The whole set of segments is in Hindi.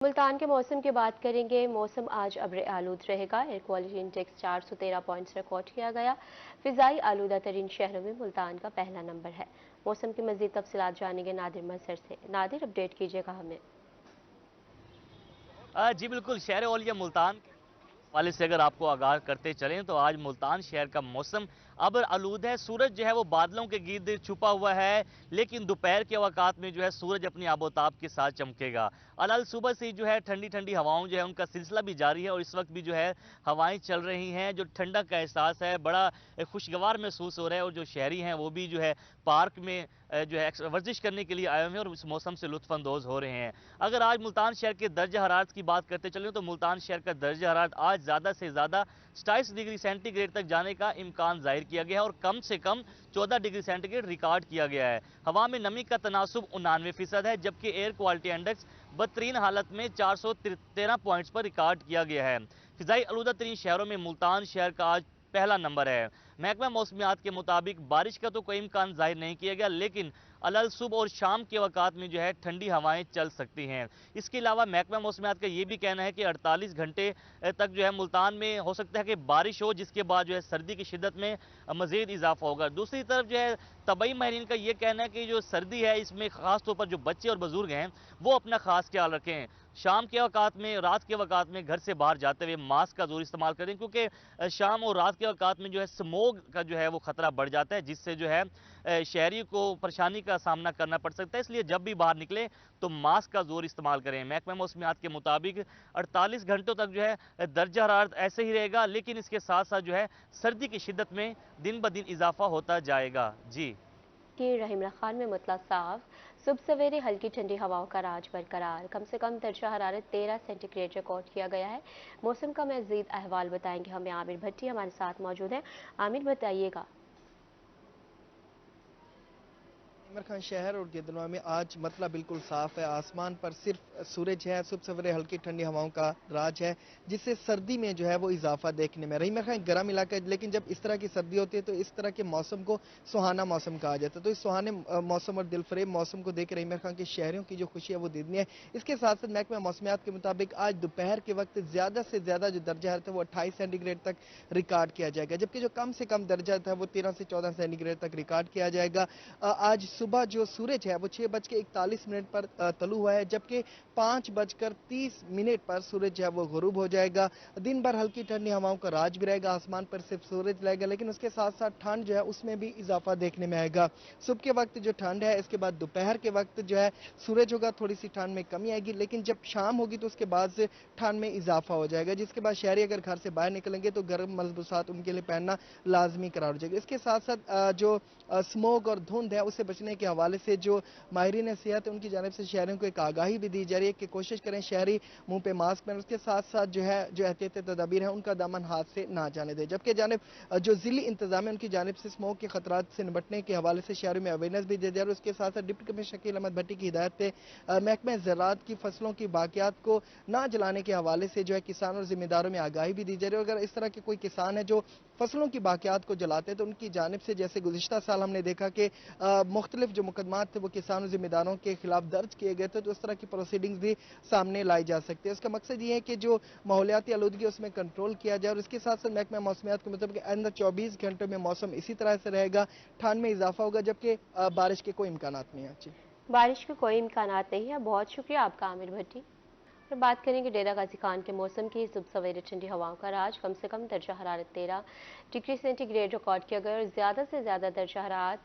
मुल्तान के मौसम की बात करेंगे। मौसम आज अब्र आलूद रहेगा। Air quality index 413 points record किया गया। फिजाई आलूदा तरीन शहरों में मुल्तान का पहला नंबर है। मौसम की मजीद तफसीलात जानेंगे नादिर मसर से। नादिर, अपडेट कीजिएगा हमें। जी बिल्कुल, शहर औलिया मुल्तान के हवाले से अगर आपको आगाह करते चलें तो आज मुल्तान शहर का मौसम अब्र आलूद है। सूरज जो है वो बादलों के गिर्द छुपा हुआ है, लेकिन दोपहर के वक़ात में जो है सूरज अपनी आबोताब के साथ चमकेगा। अलल सुबह से ही जो है ठंडी ठंडी हवाओं जो है उनका सिलसिला भी जारी है और इस वक्त भी जो है हवाएं चल रही हैं। जो ठंडक का एहसास है बड़ा खुशगवार महसूस हो रहा है और जो शहरी हैं वो भी जो है पार्क में जो है वर्जिश करने के लिए आए हुए हैं और इस मौसम से लुत्फानंदोज हो रहे हैं। अगर आज मुल्तान शहर के दर्जा हरारत की बात करते चलें तो मुल्तान शहर का दर्जा हरारत आज ज़्यादा से ज़्यादा 27 डिग्री सेंटीग्रेड तक जाने का इम्कान जाहिर किया गया है और कम से कम 14 डिग्री सेंटीग्रेड रिकॉर्ड किया गया है। हवा में नमी का तनासुब 99% है, जबकि एयर क्वालिटी इंडेक्स बदतरीन हालत में 413 पॉइंट्स पर रिकॉर्ड किया गया है। फिजाई आलूदा तरीन शहरों में मुल्तान शहर का आज पहला नंबर है। महकमा मौसमियात के मुताबिक बारिश का तो कोई इम्कान जाहिर नहीं किया गया, लेकिन अलल सुबह और शाम के वक़ात में जो है ठंडी हवाएं चल सकती हैं। इसके अलावा महकमा मौसमियात का ये भी कहना है कि 48 घंटे तक जो है मुल्तान में हो सकता है कि बारिश हो, जिसके बाद जो है सर्दी की शिद्दत में मज़ीद इजाफा होगा। दूसरी तरफ जो है तबई माहिरीन का ये कहना है कि जो सर्दी है इसमें ख़ास तौर पर जो बच्चे और बुजुर्ग हैं वो अपना खास ख्याल रखें। शाम के वक़ात में, रात के वक़ात में घर से बाहर जाते हुए मास्क का ज़रूर इस्तेमाल करें, क्योंकि शाम और रात के वक़ात में जो है स्मोग का जो है वो ख़तरा बढ़ जाता है, जिससे जो है शहरी को परेशानी का सामना करना पड़ सकता है। इसलिए जब भी बाहर निकले तो मास्क का ज़रूर इस्तेमाल करें। महकमा मौसमियात के मुताबिक 48 घंटों तक जो है दर्जा हरारत ऐसे ही रहेगा, लेकिन इसके साथ साथ जो है सर्दी की शिद्दत में दिन ब दिन इजाफा होता जाएगा। जी कि रहीमरा खान में मुतला साफ। सुबह सवेरे हल्की ठंडी हवाओं का राज बरकरार। कम से कम दर्जा हरारत 13 सेंटीग्रेड रिकॉर्ड किया गया है। मौसम का मज़ीद अहवाल बताएंगे हमें आमिर भट्टी हमारे साथ मौजूद हैं। आमिर, बताइएगा। इमर खान शहर और गिरदनवा में आज मतला बिल्कुल साफ है। आसमान पर सिर्फ सूरज है। सुबह सवेरे हल्की ठंडी हवाओं का राज है, जिससे सर्दी में जो है वो इजाफा देखने में। रही इमर खान गर्म इलाका है, लेकिन जब इस तरह की सर्दी होती है तो इस तरह के मौसम को सुहाना मौसम कहा जाता है। तो इस सुहाने मौसम और दिलफरेब मौसम को देख रही इमर खान के शहरों की जो खुशी है वो दिदनी है। इसके साथ साथ महकमा मौसमियात के मुताबिक आज दोपहर के वक्त ज्यादा से ज्यादा जो दर्जा है वो 28 सेंटीग्रेड तक रिकॉर्ड किया जाएगा, जबकि जो कम से कम दर्जा था वो 13 से 14 सेंटीग्रेड तक रिकॉर्ड किया जाएगा। आज सुबह जो सूरज है वो 6:41 पर तलु हुआ है, जबकि 5:30 पर सूरज है वो गुरूब हो जाएगा। दिन भर हल्की ठंडी हवाओं का राज भी रहेगा। आसमान पर सिर्फ सूरज रहेगा, लेकिन उसके साथ साथ ठंड जो है उसमें भी इजाफा देखने में आएगा। सुबह के वक्त जो ठंड है, इसके बाद दोपहर के वक्त जो है सूरज होगा, थोड़ी सी ठंड में कमी आएगी, लेकिन जब शाम होगी तो उसके बाद से ठंड में इजाफा हो जाएगा, जिसके बाद शहरी अगर घर से बाहर निकलेंगे तो गर्म मलबूसात उनके लिए पहनना लाजमी करार हो जाएगा। इसके साथ साथ जो स्मोक और धुंध है उससे बचने के हवाले से जो माहिरीन सेहत है उनकी जानिब से शहरियों को एक आगाही भी दी जा रही है कि कोशिश करें शहरी मुंह पे मास्क पहने। उसके साथ साथ जो है जो एहतियाती तदाबीर है उनका दामन हाथ से ना जाने दे। जबकि जानिब जो जिली इंतजाम है उनकी जानिब से स्मोक के खतरात से निपटने के हवाले से शहरों में अवेयरनेस भी दी जा रही है। उसके साथ साथ डिप्टी कमिश्नर शकील अहमद भट्टी की हिदायत पे महकमा ज़राअत की फसलों की बाकियात को ना जलाने के हवाले से जो है किसान और जिम्मेदारों में आगाही भी दी जा रही है। अगर इस तरह के कोई किसान है जो फसलों की बाकियात को जलाते हैं तो उनकी जानिब से, जैसे गुज़िश्ता साल हमने देखा कि मुख्तलिफ जो मुकदमात थे वो किसानों जिम्मेदारों के खिलाफ दर्ज किए गए थे, तो उस तरह की प्रोसीडिंग्स भी सामने लाई जा सकती है। इसका मकसद ये है कि जो माहौलियाती आलूदगी उसमें कंट्रोल किया जाए। और इसके साथ साथ महकमा मौसमियात के मुताबिक अंदर 24 घंटों में मौसम इसी तरह से रहेगा, ठंड में इजाफा होगा, जबकि बारिश के कोई इम्कान नहीं है। जी, बारिश के कोई इम्कान नहीं है। बहुत शुक्रिया आपका आमिर भट्टी। फिर बात करेंगे डेरा गाजी खान के मौसम की। सुबह सवेरे ठंडी हवाओं का राज। कम से कम दर्जा हरारत 13 डिग्री सेंटीग्रेड रिकॉर्ड किया गया और ज़्यादा से ज़्यादा दर्जा हरारत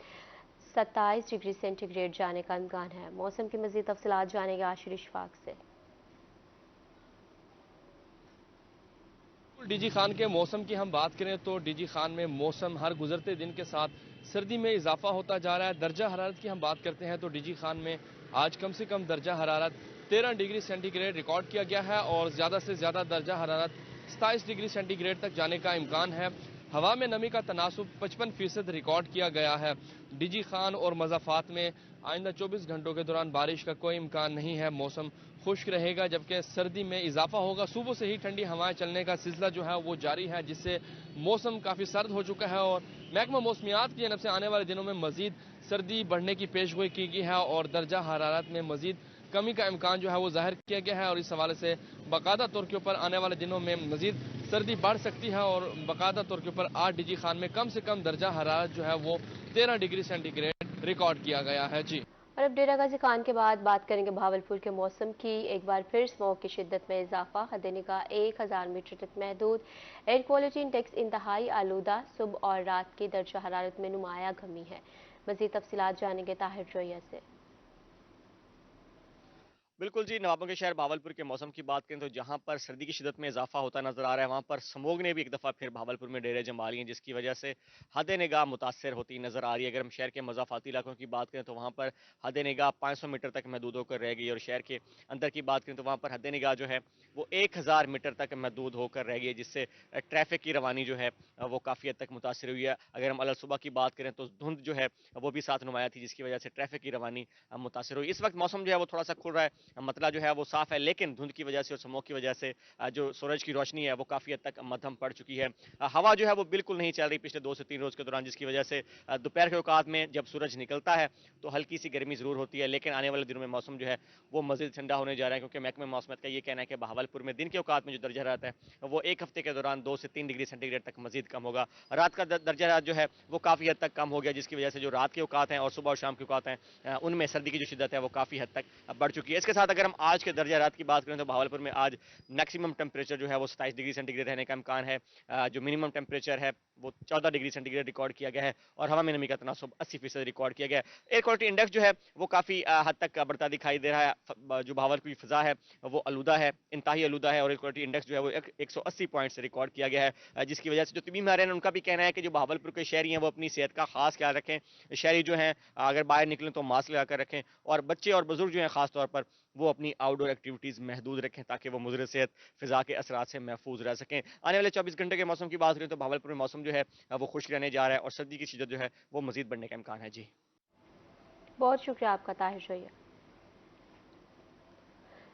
27 डिग्री सेंटीग्रेड जाने का इम्कान है। मौसम की मज़ीद तफसीलात जानेंगे आशिर इशफाक से। डीजी खान के मौसम की हम बात करें तो डीजी खान में मौसम हर गुजरते दिन के साथ सर्दी में इजाफा होता जा रहा है। दर्जा हरारत की हम बात करते हैं तो डीजी खान में आज कम से कम दर्जा हरारत 13 डिग्री सेंटीग्रेड रिकॉर्ड किया गया है और ज़्यादा से ज़्यादा दर्जा हरारत 27 डिग्री सेंटीग्रेड तक जाने का इम्कान है। हवा में नमी का तनासुब 55% रिकॉर्ड किया गया है। डीजी खान और मज़ाफ़ात में आइंदा 24 घंटों के दौरान बारिश का कोई इम्कान नहीं है। मौसम खुश्क रहेगा, जबकि सर्दी में इजाफा होगा। सुबह से ही ठंडी हवाएं चलने का सिलसिला जो है वो जारी है, जिससे मौसम काफ़ी सर्द हो चुका है और महकमा मौसमियात की जानब से आने वाले दिनों में मजीद सर्दी बढ़ने की पेशगोई की गई है और दर्जा हरारत में मजीद कमी का इम्कान जो है वो जाहिर किया गया है और इस हवाले से बाकायदा तौर के ऊपर आने वाले दिनों में मजीद सर्दी बढ़ सकती है और बाकायदा तौर के ऊपर 8 डीजी खान में कम से कम दर्जा हरारत जो है वो 13 डिग्री सेंटीग्रेड रिकॉर्ड किया गया है। जी। और अब डेरा गाजी खान के बाद बात करेंगे भावलपुर के मौसम की। एक बार फिर स्मॉग की शिद्दत में इजाफा, हद निगाह 1000 मीटर तक महदूद। एयर क्वालिटी इंडेक्स इंतहाई आलूदा, सुबह और रात की दर्जा हरारत में नुमाया कमी है। मजीद तफसीलात जानेंगे ताहिर जोया से। बिल्कुल जी, नवाबों के शहर भावलपुर के मौसम की बात करें तो जहां पर सर्दी की शिद्दत में इजाफा होता नजर आ रहा है, वहां पर स्मोग ने भी एक दफा फिर भावलपुर में डेरे जमा लिए हैं, जिसकी वजह से हद निगाह मुतासर होती नजर आ रही है। अगर हम शहर के मजाफाती इलाकों की बात करें तो वहां पर हद निगाह 500 मीटर तक महदूद होकर रह गई, और शहर के अंदर की बात करें तो वहां पर हद निगाह जो है वो 1000 मीटर तक महदूद होकर रह गई, जिससे ट्रैफिक की रवानी जो है वो काफी हद तक मुतासर हुई है। अगर हम अलग सुबह की बात करें तो धुंध जो है वो भी साथ नुमाया थी, जिसकी वजह से ट्रैफिक की रवानी मुतासर हुई। इस वक्त मौसम जो है वो थोड़ा सा खुल रहा है, मतलब जो है वो साफ है, लेकिन धुंध की वजह से और स्मोक की वजह से जो सूरज की रोशनी है वो काफी हद तक मध्यम पड़ चुकी है। हवा जो है वो बिल्कुल नहीं चल रही पिछले 2 से 3 रोज के दौरान, जिसकी वजह से दोपहर के औकात में जब सूरज निकलता है तो हल्की सी गर्मी जरूर होती है, लेकिन आने वाले दिनों में मौसम जो है वो मजीद ठंडा होने जा रहा है, क्योंकि महकमे मौसमियत का ये कहना है कि बहावलपुर में दिन के औकात में जो दर्जा रहता है वो एक हफ्ते के दौरान 2 से 3 डिग्री सेंटीग्रेड तक मजीद कम होगा। रात का दर्जा जो है वो काफी हद तक कम हो गया, जिसकी वजह से जो रात के औकात हैं और सुबह और शाम के औकात हैं उनमें सर्दी की जो शिद्दत है वो काफी हद तक बढ़ चुकी है। इसके साथ अगर हम आज के दर्जा रात की बात करें तो भावलपुर में आज मैक्सिमम टेम्परेचर जो है वो 27 डिग्री सेंटीग्रेड रहने का इम्कान है। जो मिनिमम टेम्परेचर है वो 14 डिग्री सेंटीग्रेड रिकॉर्ड किया गया है, और हवा में नमी का तनासुब 80% रिकॉर्ड किया गया है। एयर क्वालिटी इंडेक्स जो है वो काफी हद तक बढ़ता दिखाई दे रहा है। जो भावलपुर की फिजा है वो आलूदा है, इंतहाई आलूदा है, और एयर क्वालिटी इंडेक्स जो है वो 180 पॉइंट से रिकॉर्ड किया गया है, जिसकी वजह से जो तबीब माहिर हैं उनका भी कहना है कि जो भावलपुर के शहरी हैं वो अपनी सेहत का खास ख्याल रखें। शहरी जो हैं अगर बाहर निकलें तो मास्क लगाकर रखें, और बच्चे और बुजुर्ग जो हैं खासतौर पर वो अपनी आउटडोर एक्टिविटीज महदूद रखें, ताकि वो मुज़र सेहत फिजा के असरात से महफूज रह सकें। आने वाले 24 घंटे के मौसम की बात करें तो भावलपुर में मौसम जो है वो खुश्क रहने जा रहा है, और सर्दी की शिद्दत जो है वो मजीद बढ़ने का इम्कान है। जी, बहुत शुक्रिया आपका ताहिर जोया।